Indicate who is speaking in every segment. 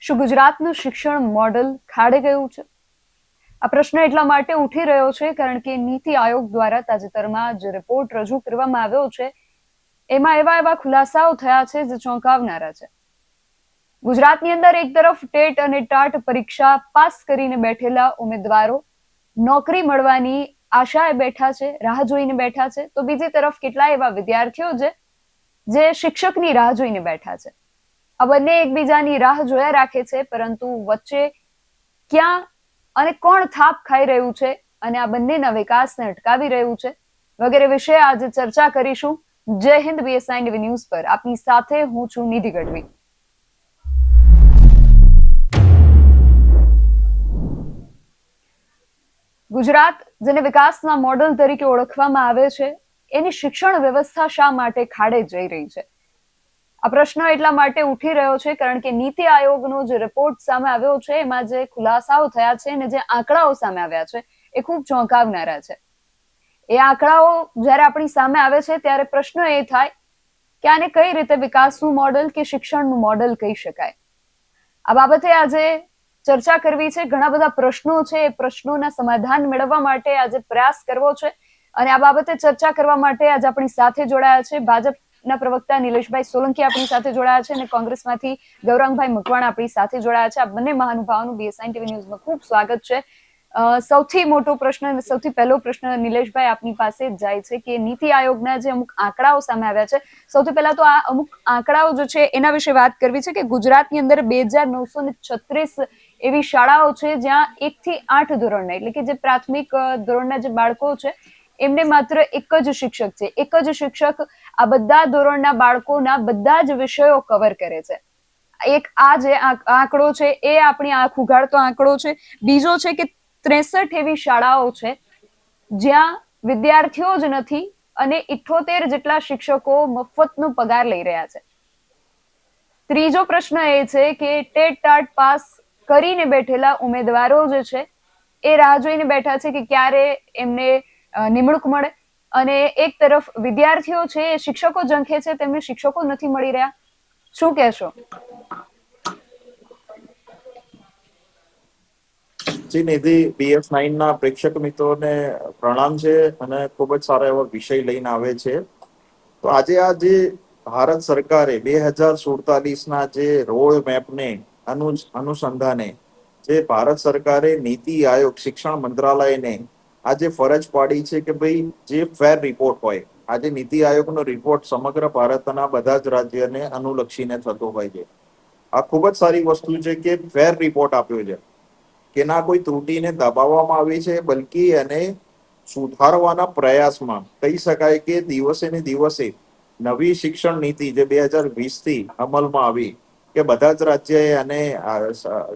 Speaker 1: શું ગુજરાતનું શિક્ષણ મોડલ ખાડે ગયું છે? આ પ્રશ્ન એટલા માટે ઉઠી રહ્યો છે કારણ કે નીતિ આયોગ દ્વારા તાજેતરમાં જે રિપોર્ટ રજૂ કરવામાં આવ્યો છે એમાં એવા એવા ખુલાસાઓ થયા છે જે ચોંકાવનારા છે. ગુજરાતની અંદર એક તરફ ટેટ અને ટાટ પરીક્ષા પાસ કરીને બેઠેલા ઉમેદવારો નોકરી મળવાની આશાએ બેઠા છે, રાહ જોઈને બેઠા છે, તો બીજી તરફ કેટલાય એવા વિદ્યાર્થીઓ છે જે શિક્ષકની રાહ જોઈને બેઠા છે. આ બંને એકબીજાની રાહ જોયા રાખે છે, પરંતુ વચ્ચે ક્યાં અને કોણ થાપ ખાઈ રહ્યું છે અને આ બંનેના વિકાસને અટકાવી રહ્યું છે વગેરે વિશે આજે ચર્ચા કરીશું. જય હિન્દ, BSI ન્યૂઝ પર આપની સાથે હું છું નિધિ ગઢવી. ગુજરાત, જેને વિકાસના મોડલ તરીકે ઓળખવામાં આવે છે, એની શિક્ષણ વ્યવસ્થા શા માટે ખાડે જઈ રહી છે? આ પ્રશ્ન એટલા માટે ઉઠી રહ્યો છે કારણ કે નીતિ આયોગનો જે રિપોર્ટ સામે આવ્યો છે એમાં જે ખુલાસાઓ થયા છે અને જે આંકડાઓ સામે આવ્યા છે એ ખૂબ ચોંકાવનારા છે. એ આંકડાઓ જ્યારે આપણી સામે આવે છે ત્યારે પ્રશ્ન એ થાય કે આને કઈ રીતે વિકાસનું મોડલ કે શિક્ષણનું મોડલ કહી શકાય. આ બાબતે આજે ચર્ચા કરવી છે. ઘણા બધા પ્રશ્નો છે, એ પ્રશ્નોના સમાધાન મેળવવા માટે આજે પ્રયાસ કરવો છે અને આ બાબતે ચર્ચા કરવા માટે આજે આપણી સાથે જોડાયા છે ભાજપના પ્રવક્તા નિલેશભાઈ સોલંકી આપણી સાથે જોડાયા છે અને કોંગ્રેસમાંથી ગૌરંગભાઈ મકવાણા આપણી સાથે જોડાયા છે. આ બંને મહાનુભાવોનું BSI ન્યૂઝમાં ખૂબ સ્વાગત છે. સૌથી મોટો પ્રશ્ન અને સૌથી પહેલો પ્રશ્ન નિલેશભાઈ આપની પાસે જ જાય છે કે નીતિ આયોગના જે અમુક આંકડાઓ સામે આવ્યા છે, સૌથી પહેલા તો આ અમુક આંકડાઓ જે છે એના વિશે વાત કરવી છે કે ગુજરાતની અંદર 2936 એવી શાળાઓ છે જ્યાં 1 થી 8 ધોરણના, એટલે કે જે પ્રાથમિક ધોરણના જે બાળકો છે એમને માત્ર એક જ શિક્ષક છે. એક જ શિક્ષક આ બધા ધોરણના બાળકોના બધા જ વિષયો કવર કરે છે. એક આ જે આંકડો છે એ આપણી આંખ ઉઘાડતો આંકડો છે. બીજો છે કે 63 એવી શાળાઓ છે જ્યાં વિદ્યાર્થીઓ જ નથી અને 78 જેટલા શિક્ષકો મફતનો પગાર લઈ રહ્યા છે. ત્રીજો પ્રશ્ન એ છે કે ટેટ ટાટ પાસ કરીને બેઠેલા ઉમેદવારો જે છે એ રાહ જોઈને બેઠા છે કે ક્યારે એમને નિમણૂક મળે, અને એક તરફ વિદ્યાર્થીઓ છે એ શિક્ષકો ઝંખે છે, તેમને શિક્ષકો નથી મળી રહ્યા. શું કહેશો?
Speaker 2: જી નિધિ, BS9 ના પ્રેક્ષક મિત્રોને પ્રણામ છે અને ખૂબ જ સારા એવો વિષય લઈને આવે છે. તો આજે આ જે ભારત સરકારે 2047ના જે રોડ મેપને અનુસંધાને જે ભારત સરકારે નીતિ આયોગ શિક્ષણ મંત્રાલયને આજે ફરજ પાડી છે કે ભાઈ જે ફેર રિપોર્ટ હોય, આજે નીતિ આયોગનો રિપોર્ટ સમગ્ર ભારતના બધા જ રાજ્યને અનુલક્ષીને થતો હોય છે. આ ખૂબ જ સારી વસ્તુ છે કે ફેર રિપોર્ટ આપ્યો છે, કે ના કોઈ ત્રુટીને દબાવવામાં આવી છે, બલકી એને સુધારવાના પ્રયાસમાં કહી શકાય કે દિવસે ને દિવસે નવી શિક્ષણ નીતિ જે 2020થી અમલમાં આવી કે બધા જ રાજ્યએ આને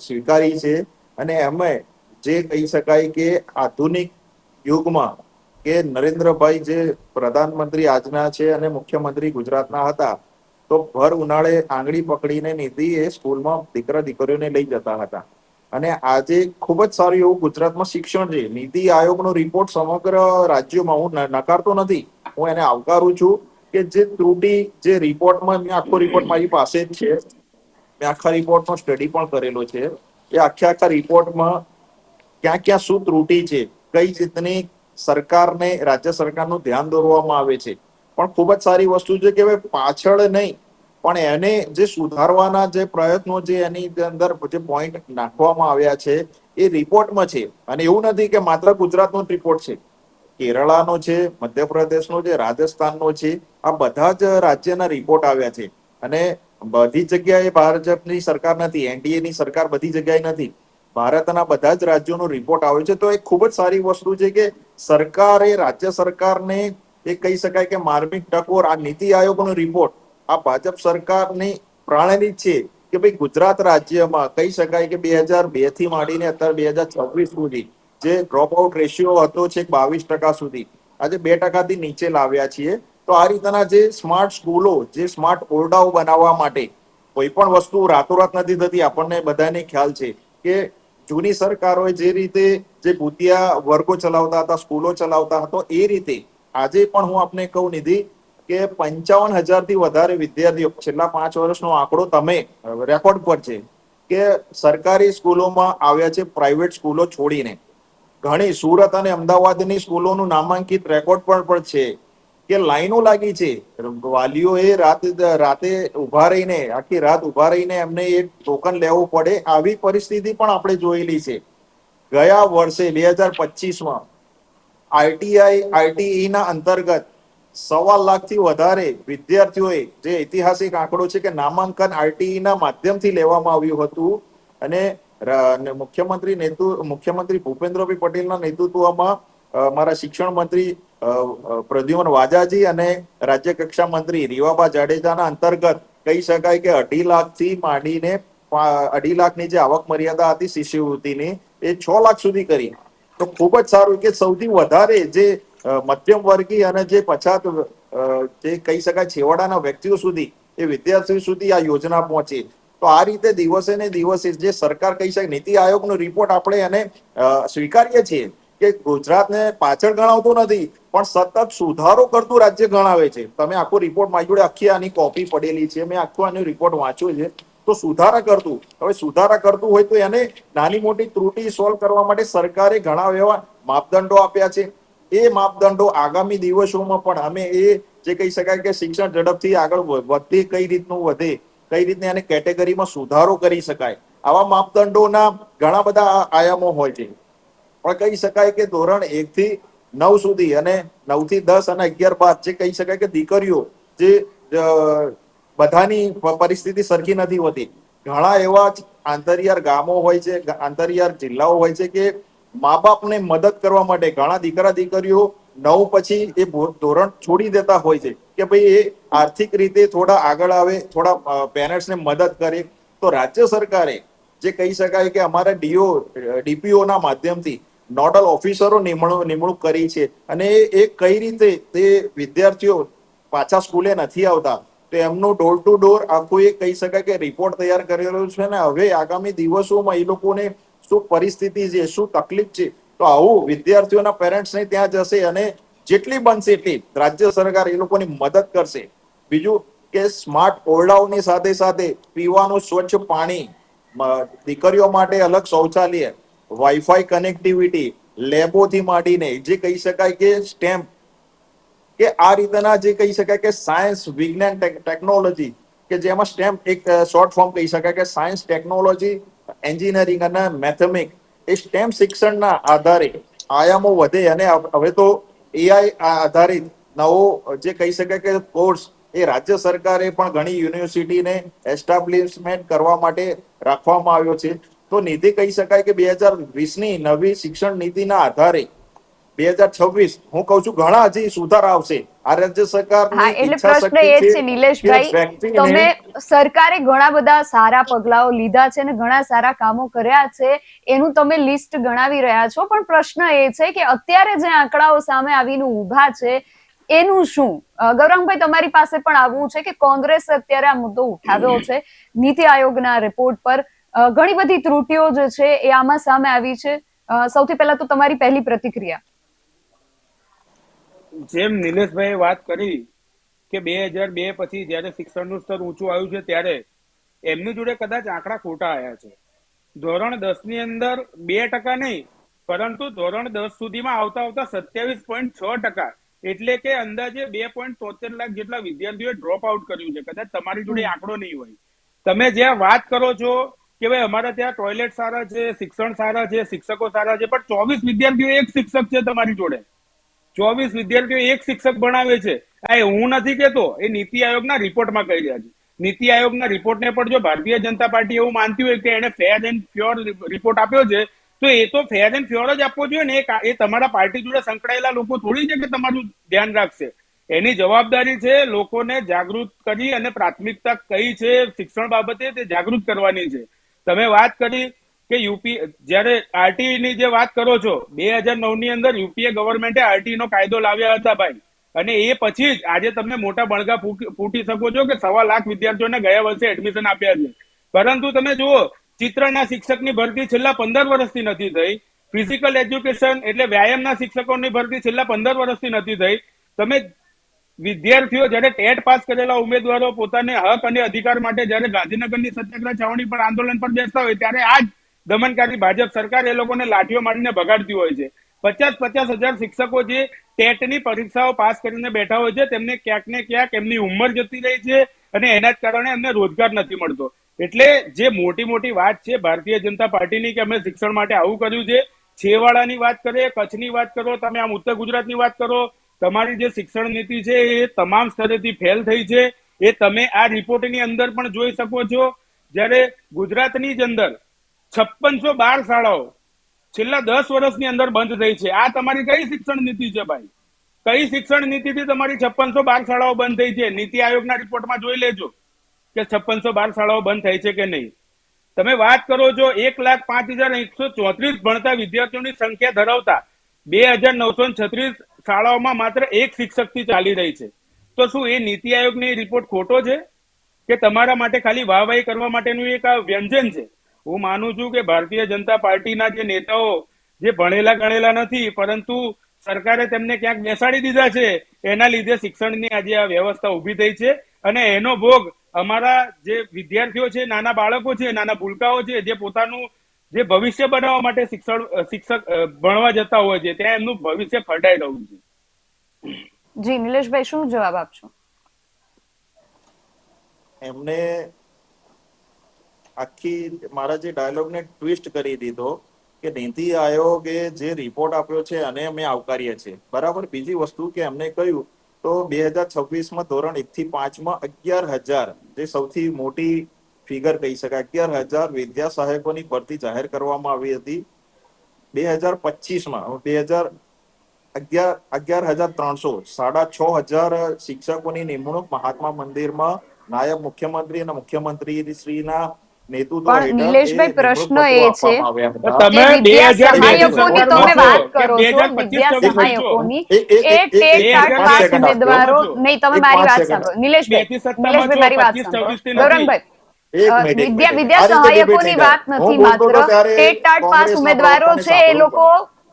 Speaker 2: સ્વીકારી છે અને અમે જે કહી શકાય કે આધુનિક યુગમાં કે નરેન્દ્રભાઈ જે પ્રધાનમંત્રી આજના છે અને મુખ્યમંત્રી ગુજરાતના હતા, તો ભર ઉનાળે આંગળી પકડીને નીતિ એ સ્કૂલમાં દીકરા દીકરીઓને લઈ જતા હતા. અને આજે ખૂબ જ સારું એવું ગુજરાતમાં શિક્ષણ છે. નીતિ આયોગનો રિપોર્ટ સમગ્ર રાજ્યોમાં, હું નકારતો નથી, હું એને આવકારું છું કે જે ત્રુટી જે રિપોર્ટમાં, મેં આખો રિપોર્ટ મારી પાસે જ છે, મેં આખા રિપોર્ટનો સ્ટડી પણ કરેલો છે. એ આખા રિપોર્ટમાં ક્યાં ક્યાં શું ત્રુટી છે, કઈ રીતની સરકારને, રાજ્ય સરકારનું ધ્યાન દોરવામાં આવે છે. પણ ખૂબ જ સારી વસ્તુ છે કે પાછળ નહીં પણ એને જે સુધારવાના જે પ્રયત્નો જે એની અંદર જે પોઈન્ટ નાખવામાં આવ્યા છે એ રિપોર્ટમાં છે. અને એવું નથી કે માત્ર ગુજરાતનો રિપોર્ટ છે, કેરળાનો છે, મધ્યપ્રદેશનો છે, રાજસ્થાનનો છે, આ બધા જ રાજ્યના રિપોર્ટ આવ્યા છે. અને બધી જગ્યાએ ભાજપની સરકાર નથી, NDAની સરકાર બધી જગ્યાએ નથી, ભારતના બધા જ રાજ્યોનો રિપોર્ટ આવ્યો છે. તો એ ખૂબ જ સારી વસ્તુ છે કે સરકારે, રાજ્ય સરકારને એ કહી શકાય કે માર્મિક ટકોર આ નીતિ આયોગનો રિપોર્ટ આ ભાજપ સરકારની પ્રણાલી છે કે ભાઈ ગુજરાત રાજ્યમાં કહી શકાય કે 2002 થી માંડીને અત્યારે 2026 સુધી જે ડ્રોપ આઉટ રેશિયો હતો છે 22% સુધી, આજે 2%થી નીચે લાવ્યા છીએ. તો આ રીતના જે સ્માર્ટ સ્કૂલો, જે સ્માર્ટ ઓરડાઓ બનાવવા માટે કોઈ પણ વસ્તુ રાતોરાત નથી થતી. આપણને બધાને ખ્યાલ છે કે જૂની સરકારોએ જે રીતે જે ભૂતિયા વર્ગો ચલાવતા હતા, સ્કૂલો ચલાવતા હતો, એ રીતે આજે પણ હું આપને કહું નિધિ કે 55,000 થી વધારે વિદ્યાર્થીઓ, છેલ્લા 5 વર્ષનો આંકડો તમે રેકોર્ડ પર છે, કે સરકારી સ્કૂલોમાં આવ્યા છે પ્રાઇવેટ સ્કૂલો છોડીને. ઘણી સુરત અને અમદાવાદની સ્કૂલોનું નામાંકિત રેકોર્ડ પણ છે કે લાઈનો લાગી છે. વાલીઓએ રાતે ઉભા રહીને, આખી રાત ઉભા રહીને એમને એક ટોકન લેવું પડે, આવી પરિસ્થિતિ પણ આપણે જોયેલી છે. ગયા વર્ષે 2025માં આઈટીઈ ના અંતર્ગત 1.25 લાખથી વધારે વિદ્યાર્થીઓએ, જે ઐતિહાસિક આંકડો છે, કે નામાંકન આરટીઈ ના માધ્યમથી લેવામાં આવ્યું હતું. અને મુખ્યમંત્રી ભૂપેન્દ્રભાઈ પટેલના નેતૃત્વમાં મારા શિક્ષણ મંત્રી પ્રદ્યુમન વાજાજી અને રાજ્ય કક્ષા મંત્રી રીવાબા જાડેજાના અંતર્ગત કહી શકાય કે 2.5 લાખથી માંડીને 2.5 લાખની જે આવક મર્યાદા હતી શિષ્યવૃત્તિની, એ 6 લાખ સુધી કરી. તો ખૂબ જ સારું કે સૌથી વધારે જે મધ્યમ વર્ગીય અને જે પછાત, જે કહી શકાય છેવાડાના વ્યક્તિઓ સુધી, એ વિદ્યાર્થીઓ સુધી આ યોજના પહોંચી. તો આ રીતે દિવસે ને દિવસે જે સરકાર કહી શકે, નીતિ આયોગનો રિપોર્ટ આપણે એને સ્વીકારીએ છીએ કે ગુજરાતને પાછળ ગણાવતું નથી, પણ સતત સુધારો કરતું રાજ્ય ગણાવે છે. તમે આખો રિપોર્ટ મારી જોડે આખી આની કોપી પડેલી છે, મેં આખો આનો રિપોર્ટ વાંચ્યો છે. તો સુધારા કરતું, હવે સુધારા કરતું હોય તો એને નાની મોટી ત્રુટિ સોલ્વ કરવા માટે સરકારે ઘણા એવા માપદંડો આપ્યા છે. એ માપદંડો આગામી દિવસોમાં પણ અમે જે કહી શકાય કે શિક્ષણ ઝડપથી આગળ વધે, કઈ રીતનું વધે, કઈ રીતને એને કેટેગરીમાં સુધારો કરી શકાય, આવા માપદંડોના ઘણા બધા આયામો હોય છે. પણ કહી શકાય કે ધોરણ 1 થી 9 સુધી અને 9 થી 10 અને 11-12, જે કહી શકાય કે દીકરીઓ, જે બધાની પરિસ્થિતિ સરખી નથી હોતી. ઘણા એવા આંતરિયાળ ગામો હોય છે, આંતરિયાળ જિલ્લાઓ હોય છે કે મા બાપને મદદ કરવા માટે ઘણા દીકરા દીકરીઓ 9 પછી એ ધોરણ છોડી દેતા હોય છે કે ભાઈ એ આર્થિક રીતે થોડા આગળ આવે, થોડા પેરેન્ટ્સને મદદ કરે. તો રાજ્ય સરકારે જે કહી શકાય કે અમારા ડીપીઓ ના માધ્યમથી નોડલ ઓફિસરો નિમણૂક કરી છે. અને એ કઈ રીતે તે વિદ્યાર્થીઓ પાછા સ્કૂલે નથી આવતા, તો એમનું ડોર ટુ ડોર આખું એ કહી શકાય કે રિપોર્ટ તૈયાર કરેલો છે. ને હવે આગામી દિવસોમાં એ લોકોને શું પરિસ્થિતિ છે, શું તકલીફ છે, તો આવું વિદ્યાર્થીઓના પેરેન્ટ્સને ત્યાં જશે અને જેટલી બનશે એટલી રાજ્ય સરકાર એ લોકોની મદદ કરશે. બીજું કે સ્માર્ટ ઓરડાઓની સાથે સાથે પીવાનું સ્વચ્છ પાણી, દીકરીઓ માટે અલગ શૌચાલય, વાઈફાઈ કનેક્ટિવિટી, લેબોથી માંડીને જે કહી શકાય કે સ્ટેમ્પ, કે આ રીતના જે કહી શકાય કે સાયન્સ, વિજ્ઞાન, ટેકનોલોજી, કે જેમાં સ્ટેમ એક શોર્ટ ફોર્મ કહી શકાય કે સાયન્સ, ટેકનોલોજી, એન્જિનિયરિંગ અને મેથેમેટિક્સ, એ સ્ટેમ શિક્ષણના આધારે આયામો વધે. અને હવે તો એઆઈ આધારિત નવો જે કહી શકાય કે કોર્સ, એ રાજ્ય સરકારે પણ ઘણી યુનિવર્સિટીને એસ્ટાબ્લિશમેન્ટ કરવા માટે રાખવામાં આવ્યો છે. તો નીતિ કહી શકાય કે 2020ની નવી શિક્ષણ નીતિના આધારે 2026, હું કઉ છું, ઘણા હજી સુધાર આવશે. આ રાજ્ય
Speaker 1: હા,
Speaker 2: સરકારની
Speaker 1: એટલે
Speaker 2: ઈચ્છા
Speaker 1: પ્રશ્ન
Speaker 2: શક્તિ
Speaker 1: એ જ
Speaker 2: છે
Speaker 1: છે
Speaker 2: કે
Speaker 1: નિલેશભાઈ,
Speaker 2: વ્યક્તિને
Speaker 1: તમે સરકારે ઘણા બધા સારા પગલાઓ લીધા છે અને ઘણા સારા કામો કર્યા છે, એનું તમે લિસ્ટ ગણાવી રહ્યા છો, પણ પ્રશ્ન એ છે કે અત્યારે જે આંકડાઓ સામે આવીને ઊભા છે એનું શું? ગૌરંગભાઈ, તમારી પાસે પણ આવવું છે કે કોંગ્રેસ અત્યારે આ મુદ્દો ઉઠાવ્યો છે નીતિ આયોગના રિપોર્ટ પર, ઘણી બધી ત્રુટિઓ જે છે એ આમાં સામે આવી છે. સૌથી પહેલા તો તમારી પહેલી પ્રતિક્રિયા.
Speaker 3: જેમ નિલેશભાઈએ વાત કરી કે 2002 પછી જયારે શિક્ષણનું સ્તર ઊંચું આવ્યું છે, ત્યારે એમની જોડે કદાચ આંકડા ખોટા આવ્યા છે. ધોરણ 10 ની અંદર 2% નહીં, પરંતુ ધોરણ 10 સુધીમાં આવતા 27.6%, એટલે કે અંદાજે 2.73 લાખ જેટલા વિદ્યાર્થીઓએ ડ્રોપ આઉટ કર્યું છે. કદાચ તમારી જોડે આંકડો નહીં હોય. તમે જ્યાં વાત કરો છો કે ભાઈ અમારા ત્યાં ટોયલેટ સારા છે, શિક્ષણ સારા છે, શિક્ષકો સારા છે, પણ 24 વિદ્યાર્થીઓ એક શિક્ષક છે તમારી જોડે. 24 વિદ્યાર્થીઓ એક શિક્ષક ભણાવે છે. આ હું નથી કેતો, એ નીતિ આયોગના રિપોર્ટમાં કહી રહ્યા છે. નીતિ આયોગના રિપોર્ટને પણ જો ભારતીય જનતા પાર્ટી એવું માનતી હોય કે એને ફેર એન્ડ પ્યોર રિપોર્ટ આપ્યો છે, તો એ તો ફેર એન્ડ પ્યોર જ આપવો જોઈએ ને. એ તમારા પાર્ટી જોડે સંકળાયેલા લોકો થોડી છે કે તમારું ધ્યાન રાખશે. એની જવાબદારી છે લોકોને જાગૃત કરી અને પ્રાથમિકતા કઈ છે શિક્ષણ બાબતે તે જાગૃત કરવાની છે. તમે વાત કરી કે યુપી, જયારે આરટીઈ ની જે વાત કરો છો, 2009 ની અંદર યુપીએ ગવર્મેન્ટે આરટીઈ નો કાયદો લાવ્યા હતા ભાઈ, અને એ પછી જ આજે તમે મોટા બળગા ફૂટી શકો છો કે 1.25 લાખ વિદ્યાર્થીઓને ગયા વર્ષે એડમિશન આપ્યા છે. પરંતુ તમે જુઓ, ચિત્રના શિક્ષકની ભરતી છેલ્લા 15 વર્ષથી નથી થઈ. ફિઝિકલ એજ્યુકેશન એટલે વ્યાયામના શિક્ષકોની ભરતી છેલ્લા 15 વર્ષથી નથી થઈ. તમે વિદ્યાર્થીઓ જ્યારે ટેટ પાસ કરેલા ઉમેદવારો પોતાને હક અને અધિકાર માટે જ્યારે ગાંધીનગરની સત્યાગ્રહ છાવણી પર આંદોલન પર બેસતા હોય ત્યારે આ જ દમનકારી ભાજપ સરકાર એ લોકોને લાઠીઓ મારીને ભગાડતી હોય છે. 50-50 હજાર શિક્ષકો જે ટેટની પરીક્ષાઓ પાસ કરીને બેઠા હોય છે તેમને ક્યાંક ને ક્યાંક એમની ઉંમર જતી રહી છે અને એના જ કારણે એમને રોજગાર નથી મળતો. એટલે જે મોટી મોટી વાત છે ભારતીય જનતા પાર્ટીની કે અમે શિક્ષણ માટે આવું કર્યું છે, છેવાડાની વાત કરીએ, કચ્છની વાત કરો, તમે આમ ઉત્તર ગુજરાતની વાત કરો, તમારી જે શિક્ષણ નીતિ છે એ તમામ સ્તરેથી ફેલ થઈ છે. એ તમે આ રિપોર્ટની અંદર પણ જોઈ શકો છો. જ્યારે ગુજરાતની જ અંદર 5612 શાળાઓ છેલ્લા 10 વર્ષની અંદર બંધ થઈ છે. આ તમારી કઈ શિક્ષણ નીતિ છે ભાઈ? કઈ શિક્ષણ નીતિથી તમારી 5612 શાળાઓ બંધ થઈ છે? નીતિ આયોગના રિપોર્ટમાં જોઈ લેજો કે 5612 શાળાઓ બંધ થઈ છે કે નહીં. તમે વાત કરો છો 1,05,134 ભણતા વિદ્યાર્થીઓની સંખ્યા ધરાવતા 2,936 શાળાઓમાં માત્ર એક શિક્ષકથી ચાલી રહી છે. તો શું એ નીતિ આયોગની રિપોર્ટ ખોટો છે કે તમારા માટે ખાલી વાહવાહી કરવા માટેનું એક આ વ્યંજન છે? હું માનું છું કે ભારતીય જનતા પાર્ટીના જે નેતાઓ જે ભણેલા ગણેલા નથી, પરંતુ સરકારે તેમને ક્યાંક બેસાડી દીધા છે, એના લીધે શિક્ષણની આજે આ વ્યવસ્થા ઊભી થઈ છે. અને એનો ભોગ અમારા જે વિદ્યાર્થીઓ છે, નાના બાળકો છે, નાના ભૂલકાઓ છે, જે પોતાનું જે ભવિષ્ય બનાવવા માટે શિક્ષક ભણવા જતા હોય છે, ત્યાં એમનું ભવિષ્ય ખરડાઈ રહ્યું છે.
Speaker 1: જી નિલેશભાઈ, શું જવાબ આપશો?
Speaker 2: એમને આખી મારા જે ડાયલોગને ટ્વિસ્ટ કરી દીધો કે નીતિ આયોગે જે રિપોર્ટ આપ્યો છે અને અમે આવકારીએ છીએ, બરાબર. બીજી વસ્તુ કે એમને કહ્યું તો 2026માં ધોરણ 1 થી 5માં 11,000, જે સૌથી મોટી ફિગર કહી શકાય, 11,000 વિદ્યા સહાયકોની ભરતી જાહેર કરવામાં આવી હતી. 2025માં 11,300, 6,500 શિક્ષકોની નિમણૂક મહાત્મા મંદિરમાં નાયબ મુખ્યમંત્રી અને મુખ્યમંત્રી શ્રીના નેતૃત્વ
Speaker 1: પણ નિલેશભાઈ, પ્રશ્ન એ છે
Speaker 3: તમે
Speaker 1: કે વિદ્યા
Speaker 3: 2000
Speaker 1: સહાયકોની તમે વાત કરો છો, વિદ્યા સહાયકોની એ ટેટ પાસ ઉમેદવારો નહીં. તમે મારી વાત સાંભળો નિલેશભાઈ, મારી વાત સાંભળો ગૌરંગભાઈ. વિદ્યા સહાયકોની વાત નથી, માત્ર ટેટ પાસ ઉમેદવારો છે એ લોકો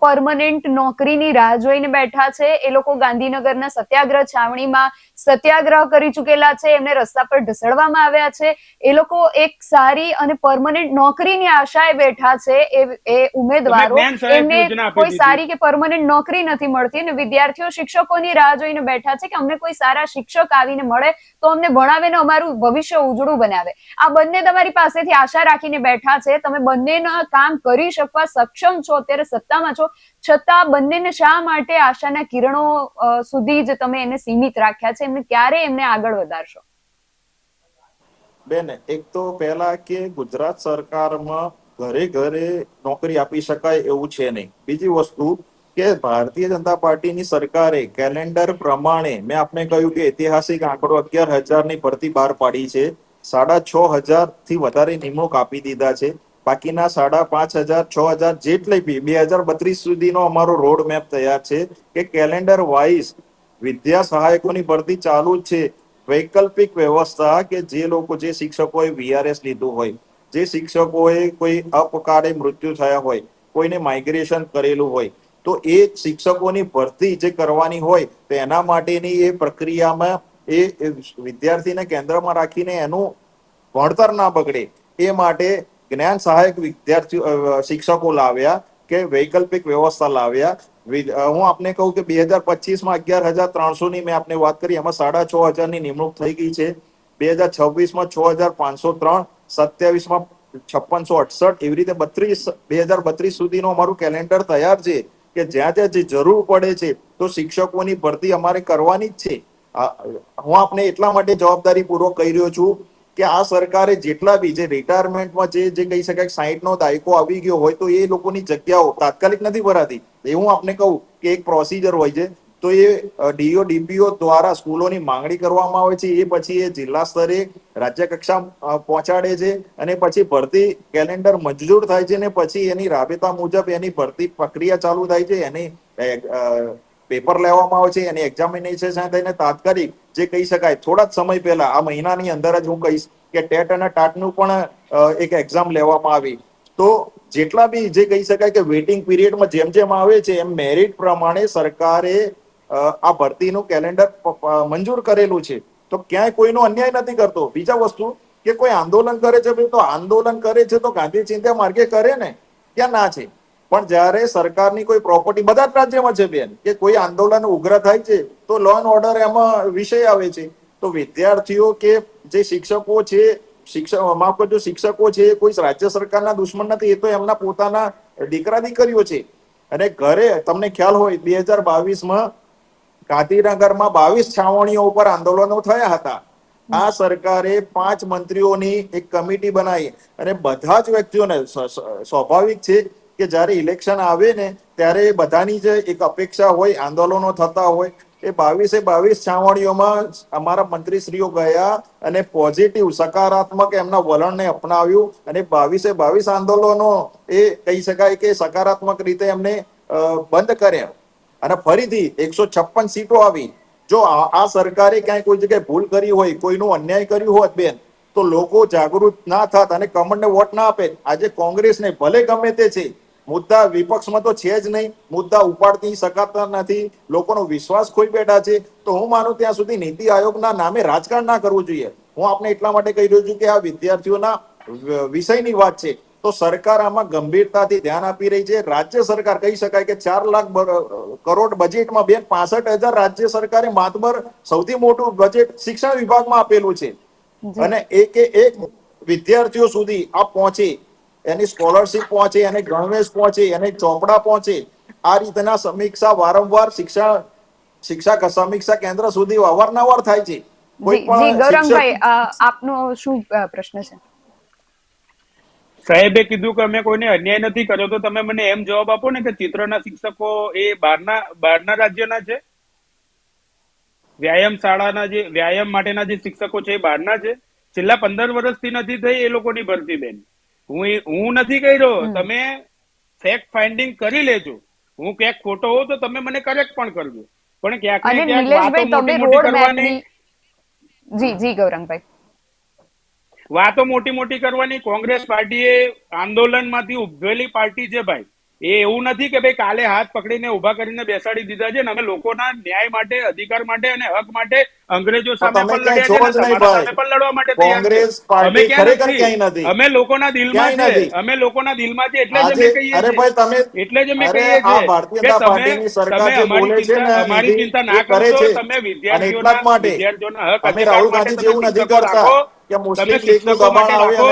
Speaker 1: પરમનન્ટ નોકરીની રાહ જોઈને બેઠા છે. એ લોકો ગાંધીનગરના સત્યાગ્રહ છાવણીમાં સત્યાગ્રહ કરી ચૂકેલા છે, એમને રસ્તા પર ઢસડવામાં આવ્યા છે. એ લોકો એક સારી અને પરમનન્ટ નોકરીની આશાએ બેઠા છે. એ ઉમેદવારો, એમને કોઈ સારી કે પરમનન્ટ નોકરી નથી મળતી અને વિદ્યાર્થીઓ શિક્ષકોની રાહ જોઈને બેઠા છે કે અમને કોઈ સારા શિક્ષક આવીને મળે તો અમને ભણાવે ને અમારું ભવિષ્ય ઉજળું બનાવે. આ બંને તમારી પાસેથી આશા રાખીને બેઠા છે. તમે બંનેના કામ કરી શકવા સક્ષમ છો, અત્યારે સત્તામાં છો, છતાં બંનેને શા માટે આશાના કિરણો સુધી જ તમે એને સીમિત રાખ્યા છે? એમને ક્યારે એમને આગળ વધારશો?
Speaker 2: બેન, એક તો પહેલા કે ગુજરાત સરકારમાં ઘરે ઘરે નોકરી આપી શકાય એવું છે નહીં. બીજી વસ્તુ કે ભારતીય જનતા પાર્ટીની સરકારે કેલેન્ડર પ્રમાણે, મેં આપને કહ્યું કે ઐતિહાસિક આંકડો 11,000ની ભરતી બહાર પાડી છે. 6,500 થી વધારે નિમણૂક આપી દીધા છે. બાકીના 5,500, 6,000 જેટલી બી 2032 સુધીનો અમારો રોડ મેપ તૈયાર છે કે કેલેન્ડર વાઇઝ વિદ્યા સહાયકોની ભરતી ચાલુ જ છે. વૈકલ્પિક વ્યવસ્થા કે જે લોકો, જે શિક્ષકોએ VRS લીધું હોય, જે શિક્ષકોએ કોઈ અપકાળે મૃત્યુ થયા હોય, કોઈને માઇગ્રેશન કરેલું હોય, તો એ શિક્ષકોની ભરતી જે કરવાની હોય તો એના માટેની એ પ્રક્રિયામાં એ વિદ્યાર્થીને કેન્દ્રમાં રાખીને એનું ભણતર ના બગડે એ માટે જ્ઞાન સહાયક વિદ્યાર્થીઓ શિક્ષકો લાવ્યા કે વૈકલ્પિક વ્યવસ્થા લાવ્યા. હું આપને કહું કે 2025માં 11,300ની મેં આપને વાત કરી, એમાં 6,500ની નિમણૂક થઈ ગઈ છે. 2026માં 6,503, 27માં 5,668, એવી રીતે 2032 સુધીનું અમારું કેલેન્ડર તૈયાર છે કે જ્યાં જ્યાં જે જરૂર પડે છે તો શિક્ષકોની ભરતી અમારે કરવાની જ છે. હું આપને એટલા માટે જવાબદારી પૂર્વક કહી રહ્યો છું કે આ સરકારે જેટલા બી જે રિટાયરમેન્ટમાં જે કહી શકાય 60નો દાયકો આવી ગયો હોય તો એ લોકોની જગ્યાઓ તાત્કાલિક નથી ભરાતી. એવું આપને કહું કે એક પ્રોસિજર હોય છે, તો એ ડીઓ ડીપીઓ દ્વારા સ્કૂલોની માંગણી કરવામાં આવે છે. એ પછી એ જિલ્લા સ્તરે રાજ્ય કક્ષા પહોંચાડે છે અને પછી ભરતી કેલેન્ડર મંજૂર થાય છે ને પછી એની રાબેતા મુજબ એની ભરતી પ્રક્રિયા ચાલુ થાય છે. એની પેપર લેવામાં આવે છે, એની એક્ઝામિનેશન થઈને તાત્કાલિક જે કહી શકાય થોડા જ સમય પહેલા, આ મહિનાની અંદર જ હું કહીશ કે ટેટ અને ટાટનું પણ એક એક્ઝામ લેવામાં આવી. તો જેટલા બી જે કહી શકાય કે વેઇટિંગ પીરિયડમાં જેમ જેમ આવે છે એમ મેરિટ પ્રમાણે સરકારે આ ભરતીનું કેલેન્ડર મંજૂર કરેલું છે, તો ક્યાંય કોઈનો અન્યાય નથી કરતો. બીજા વસ્તુ કે કોઈ આંદોલન કરે છે તો આંદોલન કરે છે તો ગાંધી ચિંધ્યા માર્ગે કરે ને, ક્યાં ના છે. પણ જ્યારે સરકારની કોઈ પ્રોપર્ટી, બધા જ રાજ્યમાં છે બેન, કે કોઈ આંદોલન ઉગ્ર થાય છે તો લો એન્ડ ઓર્ડર એમાં વિષય આવે છે. તો વિદ્યાર્થીઓ કે જે શિક્ષકો છે, માફ કરજો, શિક્ષકો છે, કોઈ રાજ્ય સરકારના દુશ્મન નથી, એ તો એમના પોતાના દીકરા દીકરીઓ છે. અને ઘરે તમને ખ્યાલ હોય 2022માં ગાંધીનગરમાં 22 છાવણીઓ ઉપર આંદોલનો થયા હતા. આ સરકારે 5 મંત્રીઓની એક કમિટી બનાવી અને બધા જ વ્યક્તિઓને, સ્વાભાવિક છે કે જ્યારે ઇલેક્શન આવે ને ત્યારે બધાની જે એક અપેક્ષા હોય, આંદોલનો થતા હોય, એ 22 છાવણીઓમાં અમારા મંત્રીશ્રીઓ ગયા અને પોઝિટિવ, સકારાત્મક એમના વલણને અપનાવ્યું અને 22 આંદોલનો એ કહી શકાય કે સકારાત્મક રીતે એમને બંધ કર્યા અને ફરીથી 156 સીટો આવી. જો આ સરકારે ક્યાંય કોઈ જગ્યાએ ભૂલ કરી હોય, કોઈનું અન્યાય કર્યું હોત બેન, તો લોકો જાગૃત ના થાત અને કમળને વોટ ના આપે. આજે કોંગ્રેસને ભલે ગમે તે છે, મુદ્દા વિપક્ષમાં તો છે જ નહીં, મુદ્દા ઉપાડતી શકાતા નથી, લોકોનો વિશ્વાસ ખોઈ બેઠા છે. તો હું માનું ત્યાં સુધી નીતિ આયોગના નામે રાજકારણ ના કરવું જોઈએ. હું આપને એટલા માટે કહી રહ્યો છું કે આ વિદ્યાર્થીઓના વિષયની વાત છે, તો સરકાર આમાં ગંભીરતાથી ધ્યાન આપી રહી છે. રાજ્ય સરકાર કહી શકાય કે 4 લાખ કરોડ બજેટમાં બેન 65,000 રાજ્ય સરકારે માતબર સૌથી મોટું બજેટ શિક્ષણ વિભાગમાં આપેલું છે. અને એક વિદ્યાર્થીઓ સુધી આ પહોંચે, એની સ્કોલરશીપ પહોંચે, એને ગણવેશ પહોંચે, એને ચોપડા પહોંચે, આ રીતના સમીક્ષા વારંવાર શિક્ષા સમીક્ષા કેન્દ્ર સુધી અવારનવાર થાય છે. કોઈ પણ
Speaker 1: ગૌરંગભાઈ, આપનો શું પ્રશ્ન છે?
Speaker 3: સાહેબે કીધું કે અમે કોઈને અન્યાય નથી કર્યો, તો તમે મને એમ જવાબ આપો ને કે ચિત્રના શિક્ષકો એ બહારના રાજ્યના છે? વ્યાયામ શાળાના જે વ્યાયામ માટેના જે શિક્ષકો છે એ બહારના છે? છેલ્લા 15 વર્ષથી નથી થઈ એ લોકોની ભરતી બેન. હું નથી કર્યો, તમે ફેક્ટ ફાઇન્ડિંગ કરી લેજો. હું ક્યાંક ખોટો હોઉં તો તમે મને કરેક્ટ પણ કરજો, પણ ક્યાંક ને ક્યાંક વાતો મોટી મોટી કરવાની.
Speaker 1: જી ગૌરંગભાઈ,
Speaker 3: વાતો મોટી મોટી કરવાની. કોંગ્રેસ પાર્ટી એ આંદોલનમાંથી ઉભેલી પાર્ટી છે ભાઈ. એ એવું નથી કે ભાઈ કાલે હાથ પકડીને ઉભા કરીને બેસાડી દીધા છે ને અમે લોકોના ન્યાય માટે, અધિકાર માટે અને હક માટે અંગ્રેજો સામે પણ લડ્યા છે, તમારા સામે પણ લડવા માટે તૈયાર છે. અમે ક્યાં નથી, અમે લોકોના દિલમાં છે, અમે લોકોના દિલમાં છે, એટલે જ અમે કહીએ છીએ, એટલે જ અમે કહીએ છીએ કે તમે અમારી ચિંતા ના કરશો, તમે વિદ્યાર્થીઓના હક અધિકાર માટે તમે શિક્ષકો રાખો, તમે શિક્ષકો માટે રાખો.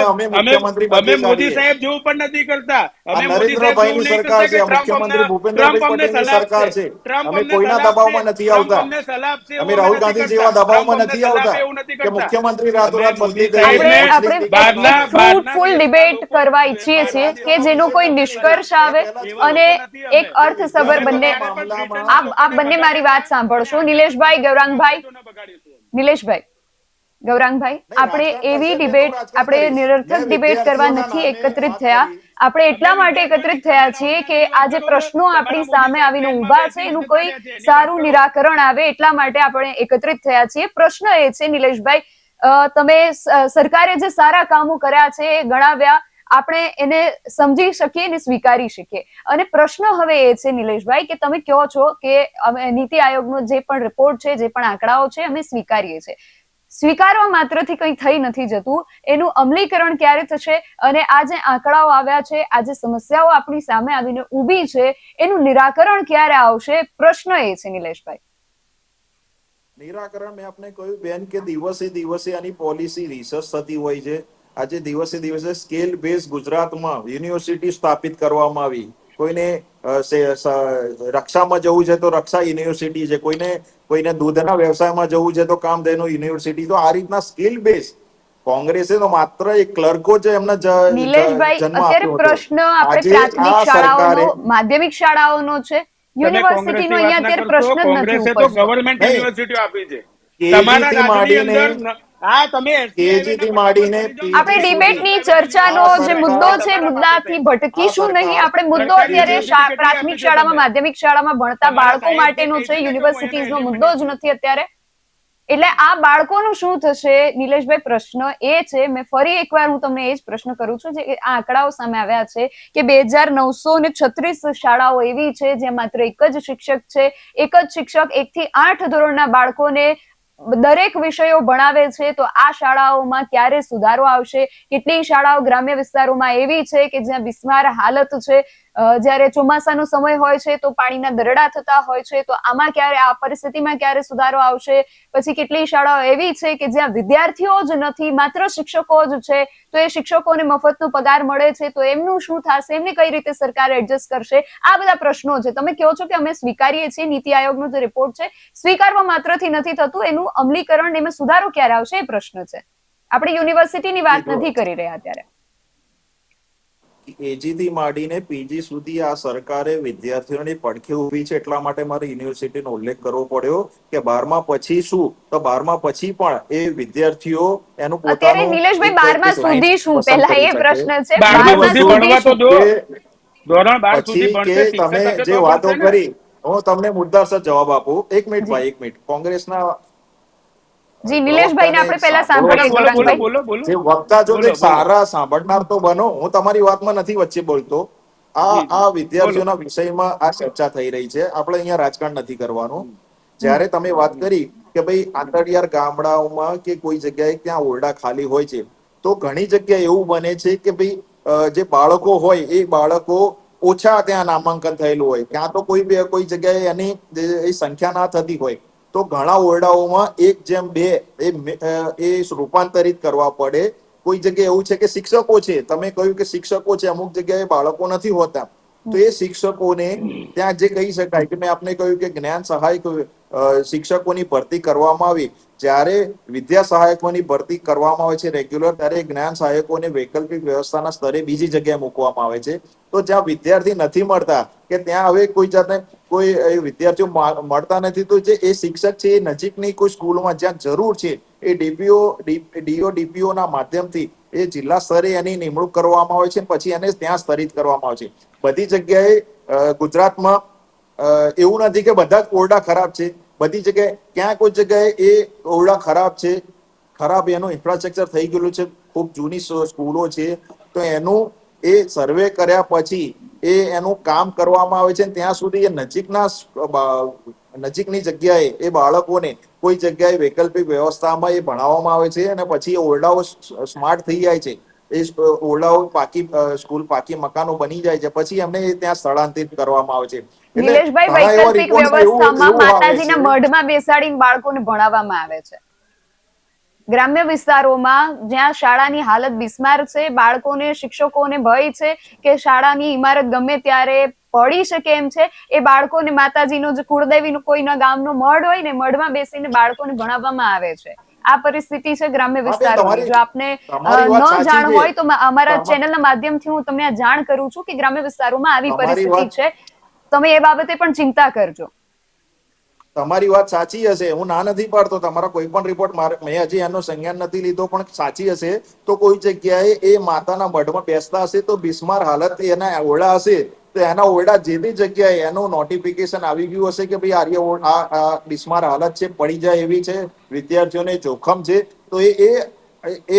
Speaker 3: અમે મોદી સાહેબ જેવું પણ નથી કરતા. અમે મોદી સાહેબ જેવું નહીં કરતા કે ટ્રમ્પ અમને સલાહ આપશે, ટ્રમ્પ અમને સલાહ આપશે,
Speaker 2: અમે રાહુલ ગાંધી જેવા દબાવમાં નથી આવતા કે મુખ્યમંત્રી રાતોરાત બદલી દઈએ.
Speaker 1: આપણે ફ્રૂટફુલ ડિબેટ કરવા ઈચ્છીએ છીએ કે જેનો કોઈ નિષ્કર્ષ આવે અને એક અર્થસભર બંને. આપ બંને મારી વાત સાંભળશો. નિલેશભાઈ, ગૌરાંગભાઈ, નિલેશભાઈ, ગૌરાંગભાઈ, આપણે એવી ડિબેટ, આપણે નિરર્થક ડિબેટ કરવા નથી એકત્રિત થયા. આપણે એટલા માટે એકત્રિત થયા છીએ કે આ જે પ્રશ્નો આપણી સામે આવીને ઊભા છે એનું કોઈ સારું નિરાકરણ આવે, એટલા માટે આપણે એકત્રિત થયા છીએ. પ્રશ્ન એ છે નિલેશભાઈ, તમે સરકારે જે સારા કામો કર્યા છે એ ગણાવ્યા, આપણે એને સમજી શકીએ અને સ્વીકારી શકીએ. અને પ્રશ્ન હવે એ છે નિલેશભાઈ કે તમે કહો છો કે અમે નીતિ આયોગનો જે પણ રિપોર્ટ છે, જે પણ આંકડાઓ છે અમે સ્વીકારીએ છીએ. સ્વીકારવા માત્રથી કંઈ થઈ નથી જતું, એનું અમલીકરણ ક્યારે થશે અને આ જે આંકડાઓ આવ્યા છે, આ જે સમસ્યાઓ આપણી સામે આવીને ઊભી છે, એનું નિરાકરણ ક્યારે આવશે? પ્રશ્ન એ છે નિલેશભાઈ.
Speaker 2: નિરાકરણ મેં આપને કહ્યું બેન કે દિવસે દિવસે આની પોલિસી રિસર્ચ થતી હોય છે. આજે દિવસે દિવસે સ્કેલ બેઝ ગુજરાતમાં યુનિવર્સિટી સ્થાપિત કરવામાં આવી. કોઈને રક્ષામાં જવું છે તો રક્ષા યુનિવર્સિટી છે, કોઈને દૂધના વ્યવસાયમાં જવું છે તો કામધેનુ યુનિવર્સિટી. તો આ રીતના સ્કિલ બેઝ. કોંગ્રેસે તો માત્ર એક ક્લર્કો છે એમને
Speaker 1: નિલેશભાઈ, અત્યારે પ્રશ્ન આપણે પ્રાથમિક શાળાઓનો, માધ્યમિક શાળાઓનો છે, યુનિવર્સિટીનો અહીંયા અત્યારે પ્રશ્ન જ નથી.
Speaker 3: કોંગ્રેસે તો ગવર્મેન્ટ યુનિવર્સિટીઓ આપી છે. તમારા રાજ્યની અંદર
Speaker 1: આપણે ડિબેટની ચર્ચાનો જે મુદ્દો છે, મુદ્દાથી ભટકીશું નહીં. આપણે મુદ્દો અત્યારે પ્રાથમિક શાળામાં, માધ્યમિક શાળામાં ભણતા બાળકો માટેનો છે, યુનિવર્સિટીઝનો મુદ્દો જ નથી અત્યારે. એટલે આ બાળકોનું શું થશે નિલેશભાઈ? પ્રશ્ન એ છે, મેં ફરી એકવાર હું તમને એ જ પ્રશ્ન કરું છું, જે આ આંકડાઓ સામે આવ્યા છે કે 2936 શાળાઓ એવી છે જ્યાં માત્ર એક જ શિક્ષક છે. એક જ શિક્ષક 1 થી 8 ધોરણના બાળકોને દરેક વિષયો ભણાવે છે. તો આ શાળાઓમાં ક્યારે સુધારો આવશે? કેટલીક શાળાઓ ગ્રામ્ય વિસ્તારોમાં એવી છે કે જ્યાં બિસ્માર હાલત છે. જ્યારે ચોમાસાનો સમય હોય છે તો પાણીના દરડા થતા હોય છે. તો આમાં ક્યારે, આ પરિસ્થિતિમાં ક્યારે સુધારો આવશે? પછી કેટલી શાળાઓ એવી છે કે જ્યાં વિદ્યાર્થીઓ જ નથી, માત્ર શિક્ષકો જ છે. તો એ શિક્ષકોને મફતનો પગાર મળે છે, તો એમનું શું થશે? એમને કઈ રીતે સરકાર એડજસ્ટ કરશે? આ બધા પ્રશ્નો છે. તમે કહો છો કે અમે સ્વીકારીએ છીએ, નીતિ આયોગનો જે રિપોર્ટ છે સ્વીકારવા માત્રથી નથી થતું, એનું અમલીકરણ, એમાં સુધારો ક્યારે આવશે એ પ્રશ્ન છે. આપણે યુનિવર્સિટીની વાત નથી કરી રહ્યા અત્યારે.
Speaker 2: એજી થી માંડીને પીજી સુધી આ સરકારે વિદ્યાર્થીઓની પડખે ઊભી છે. એટલા માટે મારે યુનિવર્સિટીનો ઉલ્લેખ કરવો પડ્યો કે 12મા પછી શું, તો 12મા પછી પણ એ વિદ્યાર્થીઓ એનું
Speaker 1: અત્યારે
Speaker 2: પોતાનું
Speaker 1: નિલેશભાઈ 12મા સુધી શું, પહેલા એ પ્રશ્ન છે.
Speaker 3: 12મા
Speaker 1: 12મા
Speaker 3: સુધી ભણવા તો
Speaker 1: શું?
Speaker 3: દો. ધોરણ 12 સુધી
Speaker 2: પછી કે
Speaker 3: ભણશે, શિક્ષક
Speaker 2: તમે
Speaker 3: હશે
Speaker 2: જે
Speaker 3: તો
Speaker 2: વાતો
Speaker 3: ભણશે ને.
Speaker 2: કરી, હું તમને મુદ્દાસર જવાબ આપું. 1 મિનિટ ભાઈ, 1 મિનિટ. કોંગ્રેસના
Speaker 1: જી, નિલેશભાઈને આપણે પહેલા સાંભળીએ.
Speaker 3: બોલો બોલો
Speaker 1: ગૌરાંગભાઈ,
Speaker 3: બોલો બોલો
Speaker 2: જે વક્તા જો
Speaker 3: બોલો,
Speaker 2: એક સારા સાંભળનાર તો બનો. હું તમારી વાતમાં નથી વચ્ચે બોલતો.
Speaker 3: જી, જી.
Speaker 2: આ વિદ્યાર્થીઓના વિષયમાં આ ચર્ચા થઈ રહી છે. આપણે અહીંયા રાજકારણ નથી કરવાનું. જ્યારે તમે વાત કરી કે ભાઈ આંતરિયાળ ગામડાઓમાં કે કોઈ જગ્યાએ ત્યાં ઓરડા ખાલી હોય છે, તો ઘણી જગ્યાએ એવું બને છે કે ભાઈ જે બાળકો હોય એ બાળકો ઓછા ત્યાં નામાંકન થયેલું હોય, ત્યાં તો કોઈ જગ્યાએ એની એ સંખ્યા ના થતી હોય, તો ઘણા ઓરડાઓમાં 1:2 એ રૂપાંતરિત કરવા પડે. કોઈ જગ્યાએ એવું છે કે શિક્ષકો છે, તમે કહ્યું કે શિક્ષકો છે, અમુક જગ્યાએ બાળકો નથી હોતા, તો એ શિક્ષકોને ત્યાં જે કહી શકાય કે મેં આપને કહ્યું કે જ્ઞાન સહાયક શિક્ષકોની ભરતી કરવામાં આવી. જ્યારે વિદ્યા સહાયકોની ભરતી કરવામાં આવે છે રેગ્યુલર, ત્યારે જ્ઞાન સહાયકોને વૈકલ્પિક વ્યવસ્થાના સ્તરે બીજી જગ્યાએ મૂકવામાં આવે છે. તો જ્યાં વિદ્યાર્થી નથી મળતા કે ત્યાં હવે કોઈ જાતને કોઈ વિદ્યાર્થીઓ મળતા નથી, તો જે એ શિક્ષક છે એ નજીકની કોઈ સ્કૂલમાં જ્યાં જરૂર છે એ ડીપીઓ ના માધ્યમથી એ જિલ્લા સ્તરે એની નિમણૂક કરવામાં આવે છે, પછી એને ત્યાં સ્તરિત કરવામાં આવે છે. બધી જગ્યાએ ગુજરાતમાં એવું નથી કે બધા જ ઓરડા ખરાબ છે. બધી જગ્યાએ ક્યાં કોઈ જગ્યાએ એ ઓરડા ખરાબ એનું ઇન્ફ્રાસ્ટ્રક્ચર થઈ ગયેલું છે, ખૂબ જૂની સ્કૂલો છે, તો એનું એ સર્વે કર્યા પછી એનું કામ કરવામાં આવે છે. ત્યાં સુધી એ નજીકની જગ્યાએ એ બાળકોને કોઈ જગ્યાએ વૈકલ્પિક વ્યવસ્થામાં એ ભણાવવામાં આવે છે, અને પછી એ ઓરડાઓ સ્માર્ટ થઈ જાય છે. એ ઓરડાઓ સ્કૂલ પાકી મકાનો બની જાય છે, પછી એમને ત્યાં સ્થળાંતરિત કરવામાં આવે છે. એટલે
Speaker 1: નિલેશભાઈ,
Speaker 2: ઘણા એવા
Speaker 1: વૈકલ્પિક
Speaker 2: રિપોર્ટ
Speaker 1: વ્યવસ્થામાં
Speaker 2: એવું આવે
Speaker 1: માતાજીના
Speaker 2: છે.
Speaker 1: મઢમાં બેસાડીને બાળકોને ભણાવવામાં આવે છે. ગ્રામ્ય વિસ્તારોમાં જ્યાં શાળાની હાલત બિસ્માર છે, બાળકોને, શિક્ષકોને ભય છે કે શાળાની ઇમારત ગમે ત્યારે પડી શકે એમ છે, એ બાળકોને માતાજીનો જે કુળદેવીનો કોઈના ગામનો મઢ હોય ને, મઢમાં બેસીને બાળકોને ભણાવવામાં આવે છે. આ પરિસ્થિતિ છે ગ્રામ્ય વિસ્તારોની. જો આપને ન જાણ હોય તો અમારા ચેનલના માધ્યમથી હું તમને આ જાણ કરું છું કે ગ્રામ્ય વિસ્તારોમાં આવી પરિસ્થિતિ છે. તમે એ બાબતે પણ ચિંતા કરજો.
Speaker 2: તમારી વાત સાચી હશે, હું ના નથી પાડતો. તમારા કોઈ પણ રિપોર્ટ મેં હજી એનો સંજ્ઞાન નથી લીધો, પણ સાચી હશે. તો કોઈ જગ્યાએ એ માતાના મઢમાં બેસતા હશે તો બિસ્માર હાલત એના ઓરડા હશે, તો એના ઓરડા જે બી જગ્યાએ એનું નોટિફિકેશન આવી ગયું હશે કે ભાઈ આ બિસ્માર હાલત છે, પડી જાય એવી છે, વિદ્યાર્થીઓને જોખમ છે, તો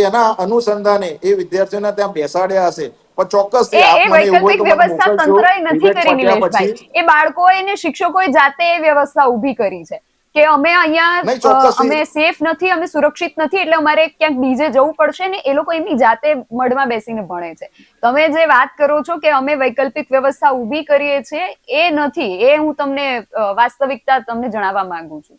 Speaker 2: એના અનુસંધાને એ વિદ્યાર્થીઓને ત્યાં બેસાડ્યા હશે. પણ ચોક્કસથી આપ મને એવું હોય તો મને
Speaker 1: વ્યવસ્થા
Speaker 2: મોકલજો.
Speaker 1: તંત્રએ નથી
Speaker 2: ડિબેટ
Speaker 1: કરી
Speaker 2: પત્યા
Speaker 1: નિલેશભાઈ.
Speaker 2: પછી
Speaker 1: એ બાળકોએ ને શિક્ષકોએ જાતે એ વ્યવસ્થા ઊભી કરી છે કે અમે અહીંયા અમે સેફ નથી, અમે સુરક્ષિત નથી, એટલે અમારે ક્યાંક બીજે જવું પડશે ને. એ લોકો એમની જાતે મઢમાં બેસીને ભણે છે. તમે જે વાત કરો છો કે અમે વૈકલ્પિક વ્યવસ્થા ઊભી કરીએ છીએ, એ નથી. એ હું તમને વાસ્તવિકતા તમને જણાવવા માંગુ છું.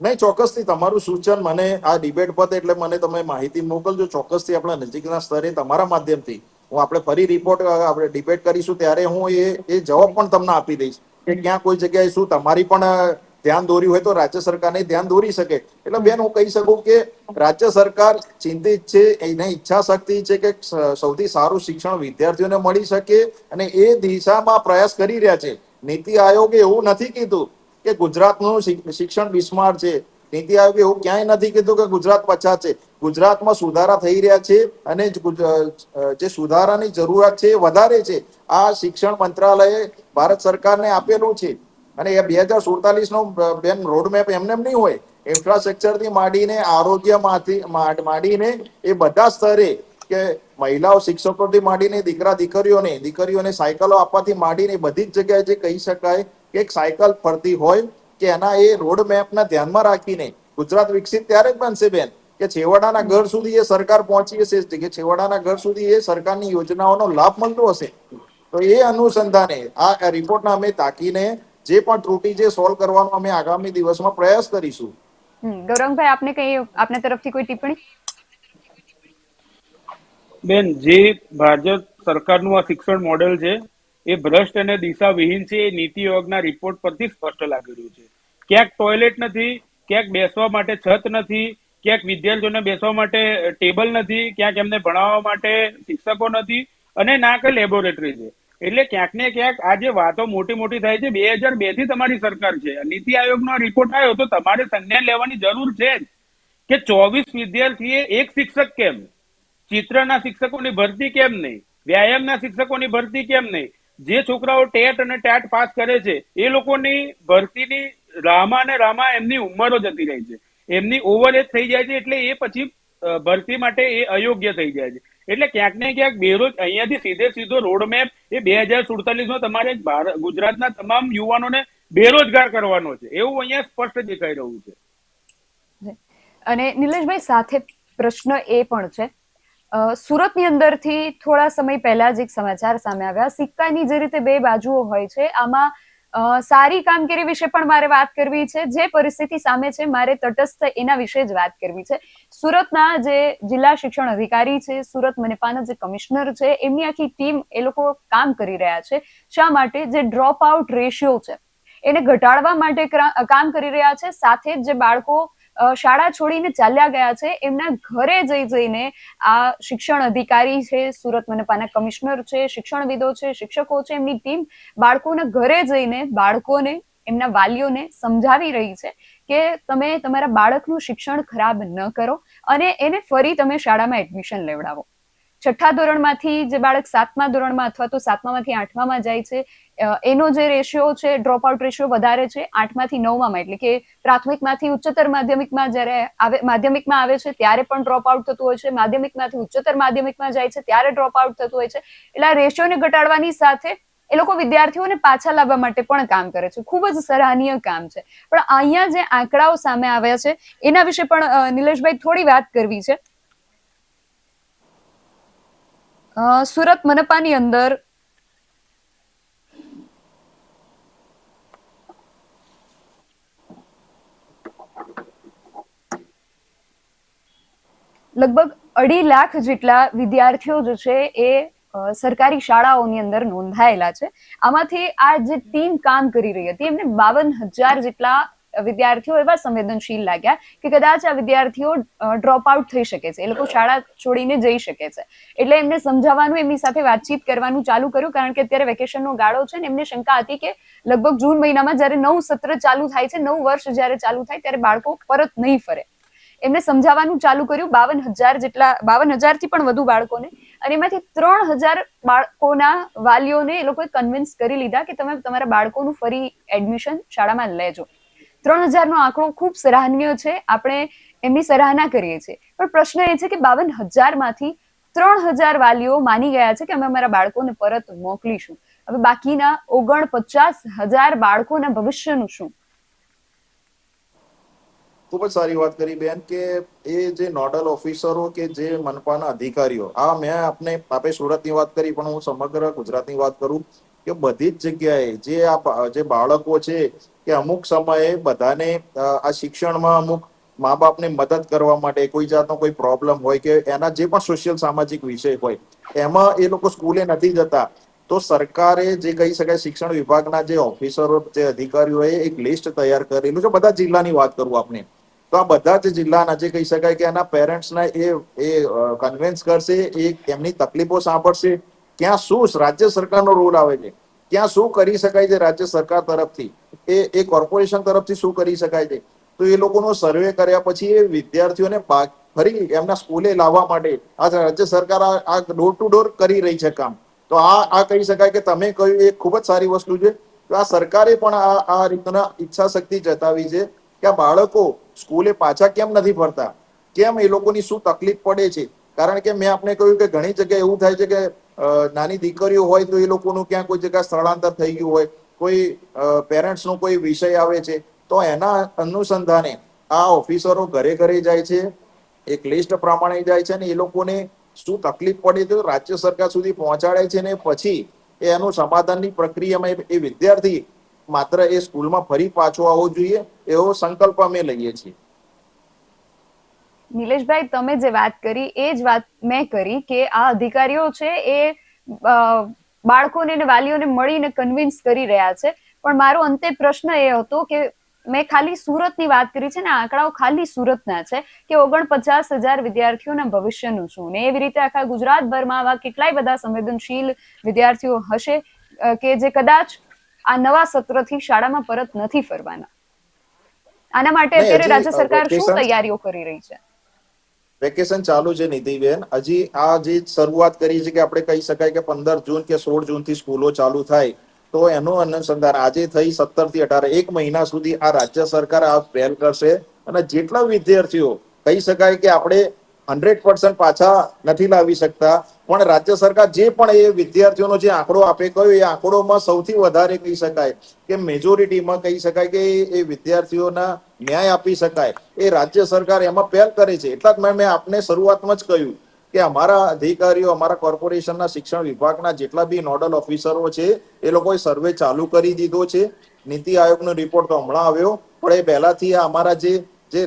Speaker 2: નહીં, ચોક્કસથી તમારું સૂચન મને આ ડિબેટ પતે એટલે મને તમે માહિતી મોકલજો. ચોક્કસથી આપણા નજીકના સ્તરે તમારા માધ્યમથી આપણે ફરી આપણે ડિબેટ કરીશું, ત્યારે હું એ જવાબ પણ તમને આપી દઈશ કે ક્યાં કોઈ જગ્યાએ શું તમારી પણ ધ્યાન દોર્યું હોય તો રાજ્ય સરકારને ધ્યાન દોરી શકે. એટલે બેન, હું કહી શકું કે રાજ્ય સરકાર ચિંતિત છે, એને ઈચ્છા શક્તિ છે કે સૌથી સારું શિક્ષણ વિદ્યાર્થીઓને મળી શકે, અને એ દિશામાં પ્રયાસ કરી રહ્યા છે. નીતિ આયોગે એવું નથી કીધું કે ગુજરાતનું શિક્ષણ બિસ્માર છે. નીતિ આયોગે એવું ક્યાંય નથી કીધું કે ગુજરાત પછાત છે. ગુજરાતમાં સુધારા થઈ રહ્યા છે, અને જે સુધારાની જરૂરિયાત છે એ વધારે છે. આ શિક્ષણ મંત્રાલયે ભારત સરકારને આપેલું છે, અને એ 2047 નો બેન રોડમેપ એમને નહીં હોય. ઇન્ફ્રાસ્ટ્રક્ચરથી માંડીને માંડીને એ બધા સ્તરે કે મહિલાઓ શિક્ષકોથી માંડીને દીકરીઓને સાયકલો આપવાથી માંડીને બધી જ જગ્યાએ જે કહી શકાય કે એક સાયકલ ફરતી હોય કે એના એ રોડ મેપના ધ્યાનમાં રાખીને ગુજરાત વિકસિત ત્યારે જ બનશે બેન કે છેવાડાના ઘર સુધી એ સરકાર પહોંચી હશે, કે છેવાડાના ઘર સુધી એ સરકારની યોજનાઓનો લાભ મળતો હશે. તો એ અનુસંધાને આ રિપોર્ટના અમે તાકીને જે પણ ત્રુટિ છે સોલ્વ કરવાનો અમે આગામી દિવસમાં પ્રયાસ કરીશું.
Speaker 1: ગૌરંગભાઈ, આપને કઈ આપના તરફથી કોઈ ટિપ્પણી?
Speaker 3: બેન, જે ભાજપ સરકારનું આ શિક્ષણ મોડેલ છે એ ભ્રષ્ટ અને દિશાવિહીન છે એ નીતિ આયોગના રિપોર્ટ પરથી સ્પષ્ટ લાગી રહ્યું છે. ક્યાંક ટોયલેટ નથી, ક્યાંક બેસવા માટે છત નથી, ક્યાંક વિદ્યાર્થીઓને બેસવા માટે ટેબલ નથી, ક્યાંક એમને ભણાવવા માટે શિક્ષકો નથી, અને ના કે લેબોરેટરી છે. એટલે ક્યાંક ને ક્યાંક આ જે વાતો મોટી મોટી થાય છે, 2002 થી તમારી સરકાર છે, નીતિ આયોગનો રિપોર્ટ આવ્યો તો તમારે સંજ્ઞાન લેવાની જરૂર છે જ કે 24 વિદ્યાર્થીએ એક શિક્ષક કેમ, ચિત્રના શિક્ષકોની ભરતી કેમ નહીં, વ્યાયામના શિક્ષકોની ભરતી કેમ નહીં, જે છોકરાઓ ટેટ અને ટેટ પાસ કરે છે એ લોકોની ભરતીની રામા એમની ઉંમરો જતી રહી છે, એમની ઓવર એજ થઈ જાય છે, એટલે એ પછી ભરતી માટે એ અયોગ્ય થઈ જાય છે. એટલે ક્યાંક ને ક્યાંક અહીંયાથી સીધો રોડમેપ એ 2047 તમારે ગુજરાતના તમામ યુવાનોને બેરોજગાર કરવાનો છે, એવું અહીંયા સ્પષ્ટ દેખાઈ રહ્યું છે.
Speaker 1: અને નિલેશભાઈ, સાથે પ્રશ્ન એ પણ છે, સુરતની અંદરથી થોડા સમય પહેલા જ એક સમાચાર સામે આવ્યા. સિક્કાની જે રીતે બે બાજુઓ હોય છે, આમાં સારી કામગીરી વિશે પણ મારે વાત કરવી છે. જે પરિસ્થિતિ સામે છે મારે તટસ્થ એના વિશે જ વાત કરવી છે. સુરતના જે જિલ્લા શિક્ષણ અધિકારી છે, સુરત મનપાના જે કમિશનર છે, એમની આખી ટીમ એ લોકો કામ કરી રહ્યા છે. શા માટે? જે ડ્રોપ આઉટ રેશિયો છે એને ઘટાડવા માટે કામ કરી રહ્યા છે. સાથે જ જે બાળકો શાળા છોડીને ચાલ્યા ગયા છે એમના ઘરે જઈને આ શિક્ષણ અધિકારી છે, સુરત મનપાના કમિશનર છે, શિક્ષણવિદો છે, શિક્ષકો છે, એમની ટીમ બાળકોના ઘરે જઈને બાળકોને, એમના વાલીઓને સમજાવી રહી છે કે તમે તમારા બાળકનું શિક્ષણ ખરાબ ન કરો અને એને ફરી તમે શાળામાં એડમિશન લેવડાવો. 6થા ધોરણમાંથી જે બાળક 7મા ધોરણમાં અથવા તો 7મામાંથી 8મામાં જાય છે એનો જે રેશિયો છે, ડ્રોપ આઉટ રેશિયો વધારે છે 8માંથી 9મામાં. એટલે કે પ્રાથમિકમાંથી ઉચ્ચતર માધ્યમિકમાં જ્યારે માધ્યમિકમાં આવે છે ત્યારે પણ ડ્રોપ આઉટ થતું હોય છે, માધ્યમિકમાંથી ઉચ્ચતર માધ્યમિકમાં જાય છે ત્યારે ડ્રોપ આઉટ થતું હોય છે. એટલે આ રેશિયોને ઘટાડવાની સાથે એ લોકો વિદ્યાર્થીઓને પાછા લાવવા માટે પણ કામ કરે છે. ખૂબ જ સરાહનીય કામ છે. પણ અહીંયા જે આંકડાઓ સામે આવ્યા છે એના વિશે પણ નિલેશભાઈ થોડી વાત કરવી છે. સુરત મનપાની અંદર લગભગ 2.5 લાખ જેટલા વિદ્યાર્થીઓ જે છે એ સરકારી શાળાઓની અંદર નોંધાયેલા છે. આમાંથી આ જે ટીમ કામ કરી રહી હતી એમને 52,000 જેટલા વિદ્યાર્થીઓ એવા સંવેદનશીલ લાગ્યા કે કદાચ આ વિદ્યાર્થીઓ ડ્રોપ આઉટ થઈ શકે છે, એ લોકો શાળા છોડીને જઈ શકે છે. એટલે એમને સમજાવવાનું, એમની સાથે વાતચીત કરવાનું ચાલુ કર્યું. કારણ કે અત્યારે વેકેશનનો ગાળો છે ને એમને શંકા હતી કે લગભગ જૂન મહિનામાં જ્યારે નવું સત્ર ચાલુ થાય છે, નવું વર્ષ જ્યારે ચાલુ થાય ત્યારે બાળકો પરત નહીં ફરે. એમને સમજાવવાનું ચાલુ કર્યું 52,000થી પણ વધુ બાળકોને, અને એમાંથી 3,000 બાળકોના વાલીઓને એ લોકોએ કન્વિન્સ કરી લીધા કે તમે તમારા બાળકોનું ફરી એડમિશન શાળામાં લેજો. 3,000નો આંકડો ખૂબ સરાહનીય છે, આપણે એમની સરાહના કરીએ છીએ. પણ પ્રશ્ન એ છે કે 52,000માંથી 3,000 વાલીઓ માની ગયા છે કે અમે અમારા બાળકોને પરત મોકલીશું. હવે બાકીના 49,000 બાળકોના ભવિષ્યનું શું?
Speaker 2: ખૂબ જ સારી વાત કરી બેન કે એ જે નોડલ ઓફિસરો કે જે મનપાના અધિકારીઓ, મેં આપણે સુરતની વાત કરી પણ હું સમગ્ર ગુજરાતની વાત કરું કે બધી જ જગ્યાએ જે બાળકો છે કે અમુક સમયે બધાને આ શિક્ષણમાં અમુક મા બાપને મદદ કરવા માટે કોઈ જાતનો કોઈ પ્રોબ્લેમ હોય કે એના જે પણ સોશિયલ સામાજિક વિષય હોય એમાં એ લોકો સ્કૂલે નથી જતા, તો સરકારે જે કહી શકાય શિક્ષણ વિભાગના જે ઓફિસરો, જે અધિકારીઓએ એક લિસ્ટ તૈયાર કરેલું છે. બધા જિલ્લાની વાત કરું આપણે તો આ બધા જ જિલ્લાના જે કહી શકાય કે એના પેરેન્ટ્સને એ કન્વિન્સ કરશે, એ એમની તકલીફો સાંભળશે, ક્યાં શું રાજ્ય સરકારનો રોલ આવે છે, ક્યાં શું કરી શકાય છે રાજ્ય સરકાર તરફથી, એ કોર્પોરેશન તરફથી શું કરી શકાય છે. તો એ લોકોનો સર્વે કર્યા પછી એ વિદ્યાર્થીઓને ફરી એમના સ્કૂલે લાવવા માટે આ રાજ્ય સરકાર આ ડોર ટુ ડોર કરી રહી છે કામ. તો આ કહી શકાય કે તમે કહ્યું એ ખૂબ જ સારી વસ્તુ છે. તો આ સરકારે પણ આ રીતના ઈચ્છા શક્તિ જતાવી છે કે આ બાળકો સ્કૂલે પાછા કેમ નથી ફરતા, કેમ એ લોકોની શું તકલીફ પડે છે? કારણ કે મેં આપને કહ્યું કે ઘણી જગ્યાએ એવું થાય છે કે નાની દીકરીઓ હોય તો એ લોકોનું ક્યાં કોઈ જગ્યા સ્થળાંતર થઈ ગયું હોય, કોઈ પેરેન્ટ્સનો કોઈ વિષય આવે છે, તો એના અનુસંધાને આ ઓફિસરો ઘરે ઘરે જાય છે, એક લિસ્ટ પ્રમાણે જાય છે, અને એ લોકોને શું તકલીફ પડે તો રાજ્ય સરકાર સુધી પહોંચાડે છે, ને પછી એનું સમાધાનની પ્રક્રિયામાં એ વિદ્યાર્થી માત્ર એ સ્કૂલમાં ફરી પાછો આવવો જોઈએ એવો સંકલ્પ અમે લઈએ છીએ.
Speaker 1: નિલેશભાઈ, તમે જે વાત કરી એ જ વાત મેં કરી કે આ અધિકારીઓ છે એ બાળકોને અને વાલીઓને મળીને કન્વિન્સ કરી રહ્યા છે, પણ મારો અંતે પ્રશ્ન એ હતો કે મેં ખાલી સુરતની વાત કરી છે ને આંકડાઓ ખાલી સુરતના છે કે 49,000 વિદ્યાર્થીઓના ભવિષ્યનું શું, ને એવી રીતે આખા ગુજરાતભરમાં આવા કેટલાય બધા સંવેદનશીલ વિદ્યાર્થીઓ હશે કે જે કદાચ આ નવા સત્રથી શાળામાં પરત નથી ફરવાના. આના માટે અત્યારે રાજ્ય સરકાર શું તૈયારીઓ કરી રહી છે?
Speaker 2: વેકેશન ચાલુ છે નિધિબેન, હજી આ જે શરૂઆત કરી છે કે આપણે કહી શકાય કે 15 જૂન કે 16 જૂનથી સ્કૂલો ચાલુ થાય, તો એનું અનુસંધાન આજે થઈ 17 થી 18 એક મહિના સુધી આ રાજ્ય સરકાર આ પહેલ કરશે, અને જેટલા વિદ્યાર્થીઓ કહી શકાય કે આપણે 100% પાછા નથી લાવી શકતા, પણ રાજ્ય સરકાર જે પણ એ વિદ્યાર્થીઓનો જે આંકડો આપે કયો એ આંકડોમાં સૌથી વધારે કહી શકાય કે મેજોરિટીમાં કહી શકાય કે એ વિદ્યાર્થીઓના ન્યાય આપી શકાય એ રાજ્ય સરકાર એમાં પહેલ કરે છે. એટલા જ મેં આપને શરૂઆતમાં જ કહ્યું કે અમારા અધિકારીઓ, અમારા કોર્પોરેશનના શિક્ષણ વિભાગના જેટલા બી નોડલ ઓફિસરો છે એ લોકોએ સર્વે ચાલુ કરી દીધો છે. નીતિ આયોગનો રિપોર્ટ તો હમણાં આવ્યો, પણ એ પહેલાથી અમારા જે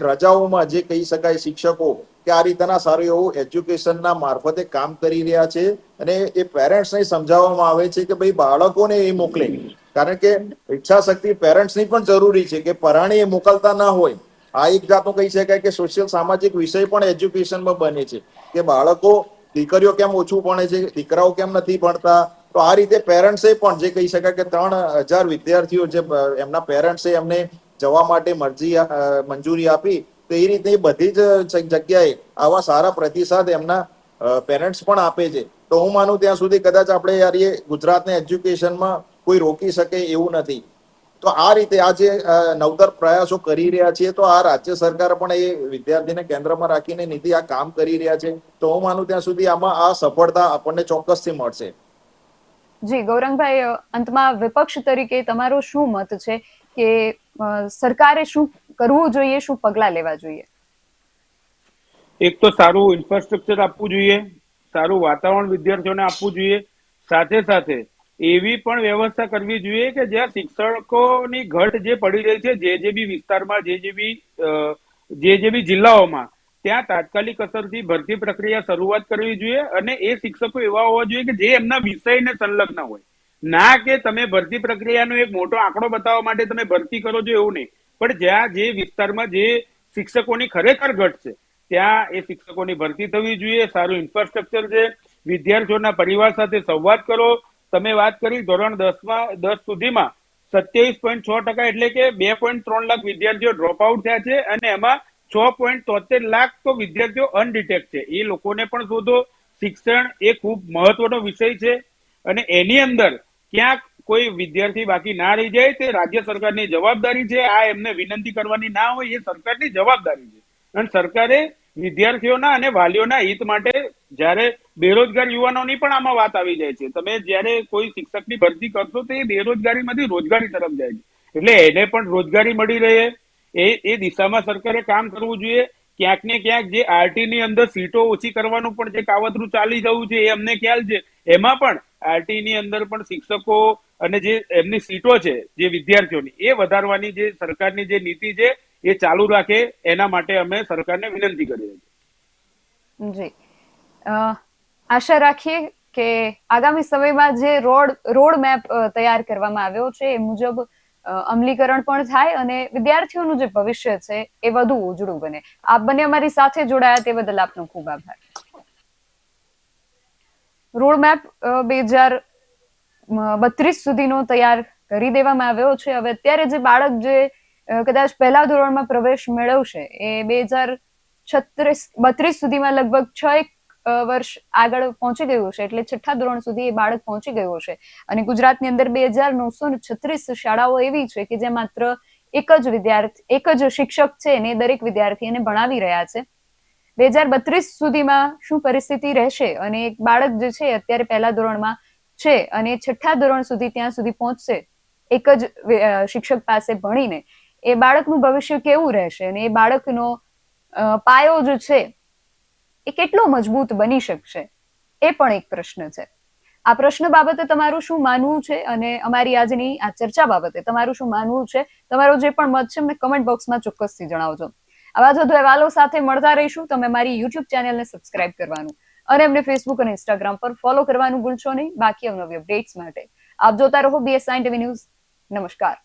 Speaker 2: રજાઓમાં જે કહી શકાય શિક્ષકો કે આ રીતના સારું એવું એજ્યુકેશનના મારફતે કામ કરી રહ્યા છે, અને એ પેરેન્ટ્સને સમજાવવામાં આવે છે કે ભાઈ બાળકોને એ મોકલે, કારણ કે ઈચ્છા શક્તિ પેરેન્ટ્સની પણ જરૂરી છે કે પરાણે એ મોકલતા ના હોય. આ એક જાતનું કહી શકાય કે સોશિયલ સામાજિક વિષય પણ એજ્યુકેશનમાં બને છે કે બાળકો, દીકરીઓ કેમ ઓછું ભણે છે, દીકરાઓ કેમ નથી ભણતા. તો આ રીતે પેરેન્ટ્સે પણ જે કહી શકાય કે 3,000 વિદ્યાર્થીઓ જે એમના પેરેન્ટ્સે એમને જવા માટે મંજૂરી આપી, તો એ રીતે બધી જ જગ્યાએ આવા સારા પ્રતિસાદ એમના પેરેન્ટ્સ પણ આપે છે. તો હું માનું ત્યાં સુધી કદાચ આપણે યાર એ ગુજરાતના એજ્યુકેશનમાં કોઈ રોકી શકે એવું નથી. તો આ રીતે આ જે નવતર પ્રયાસો કરી રહ્યા છીએ, તો આ રાજ્ય સરકાર પણ એ વિદ્યાર્થીને કેન્દ્રમાં રાખીને નીતિ આ કામ કરી રહ્યા છે. તો હું માનું ત્યાં સુધી આમાં આ સફળતા આપણને ચોક્કસથી મળશે.
Speaker 1: જી ગૌરંગભાઈ, અંતમાં વિપક્ષ તરીકે તમારો શું મત છે કે સરકારે શું કરવું જોઈએ, શું પગલાં લેવા જોઈએ?
Speaker 3: એક તો સારું ઇન્ફ્રાસ્ટ્રક્ચર આપવું જોઈએ, સારું વાતાવરણ વિદ્યાર્થીઓને આપવું જોઈએ, સાથે સાથે એવી પણ વ્યવસ્થા કરવી જોઈએ કે જ્યાં શિક્ષકોની ઘટ જે પડી રહી છે જે બી વિસ્તારમાં, જે બી જિલ્લાઓમાં, ત્યાં તાત્કાલિક અસરથી ભરતી પ્રક્રિયા શરૂઆત કરવી જોઈએ, અને એ શિક્ષકો એવા હોવા જોઈએ કે જે એમના વિષયને સંલગ્ન હોય. ના કે તમે ભરતી પ્રક્રિયાનો એક મોટો આંકડો બતાવવા માટે તમે ભરતી કરો છો એવું નહીં, પણ જ્યાં જે વિસ્તારમાં જે શિક્ષકોની ખરેખર ઘટ છે ત્યાં એ શિક્ષકોની ભરતી થવી જોઈએ. સારું ઇન્ફ્રાસ્ટ્રક્ચર છે, વિદ્યાર્થીઓના પરિવાર સાથે સંવાદ કરો. તમે વાત કરી ધોરણ 10 સુધીમાં 27.6% એટલે કે 2.3 લાખ વિદ્યાર્થીઓ ડ્રોપ આઉટ થયા છે, અને એમાં 6.73 લાખ તો વિદ્યાર્થીઓ અનડિટેક્ટ છે. એ લોકોને પણ શોધો. શિક્ષણ એ ખૂબ મહત્વનો વિષય છે, અને એની અંદર ક્યાંક કોઈ વિદ્યાર્થી બાકી ના રહી જાય તે રાજ્ય સરકારની જવાબદારી છે. આ એમને વિનંતી કરવાની ના હોય, એ સરકારની જવાબદારી છે. અને સરકારે વિદ્યાર્થીઓના અને વાલીઓના હિત માટે, જ્યારે બેરોજગાર યુવાનોની પણ આમાં વાત આવી જાય છે, તમે જ્યારે કોઈ શિક્ષકની ભરતી કરશો તો એ બેરોજગારીમાંથી રોજગારી તરફ જાય છે, એટલે એને પણ રોજગારી મળી રહે એ દિશામાં સરકારે કામ કરવું જોઈએ. ક્યાંક ને ક્યાંક જે આરટી ની અંદર સીટો ઓછી કરવાનું પણ જે કાવતરું ચાલી જવું છે એ અમને ખ્યાલ છે. એમાં પણ આરટી ની અંદર પણ શિક્ષકો અને જે એમની સીટો છે જે વિદ્યાર્થીઓની એ વધારવાની જે સરકારની જે નીતિ છે એ ચાલુ રાખે, એના માટે અમે સરકારને વિનંતી કરીએ છીએ.
Speaker 1: જી, આશા રાખીએ કે આગામી સમયમાં જે રોડ મેપ તૈયાર કરવામાં આવ્યો છે એ મુજબ અમલીકરણ પણ થાય અને વિદ્યાર્થીઓનું જે ભવિષ્ય છે એ વધુ ઉજળું બને. આપ બંને અમારી સાથે જોડાયા તે બદલ આપનો ખૂબ આભાર. રોડ મેપ 2032 સુધીનો તૈયાર કરી દેવામાં આવ્યો છે. હવે અત્યારે જે બાળક જે કદાચ પહેલા ધોરણમાં પ્રવેશ મેળવશે એ 2032 સુધીમાં લગભગ 6 વર્ષ આગળ પહોંચી ગયું છે, એટલે છઠ્ઠા ધોરણ સુધી એ બાળક પહોંચી ગયું છે. અને ગુજરાતની અંદર 2,936 શાળાઓ એવી છે કે જે માત્ર એક જ શિક્ષક છે ને દરેક વિદ્યાર્થીને ભણાવી રહ્યા છે. 2032 સુધીમાં શું પરિસ્થિતિ રહેશે અને એક બાળક જે છે અત્યારે પહેલા ધોરણમાં છે અને છઠ્ઠા ધોરણ સુધી ત્યાં સુધી પહોંચશે એક જ શિક્ષક પાસે ભણીને, એ બાળકનું ભવિષ્ય કેવું રહેશે અને એ બાળકનો પાયો જે છે એ કેટલો મજબૂત બની શકશે, એ પણ એક પ્રશ્ન છે. આ પ્રશ્ન બાબતે તમારું શું માનવું છે અને અમારી આજની આ ચર્ચા બાબતે તમારું શું માનવું છે, તમારો જે પણ મત છે મને કમેન્ટ બોક્સમાં ચોક્કસથી જણાવજો. આવા જ વધુ અહેવાલો સાથે મળતા રહીશું. તમે મારી યુટ્યુબ ચેનલને સબસ્ક્રાઇબ કરવાનું અને અમને ફેસબુક અને ઇન્સ્ટાગ્રામ પર ફોલો કરવાનું ભૂલશો નહીં. બાકી અવનવી અપડેટ્સ માટે આપ જોતા રહો BS9 TV ન્યૂઝ. નમસ્કાર.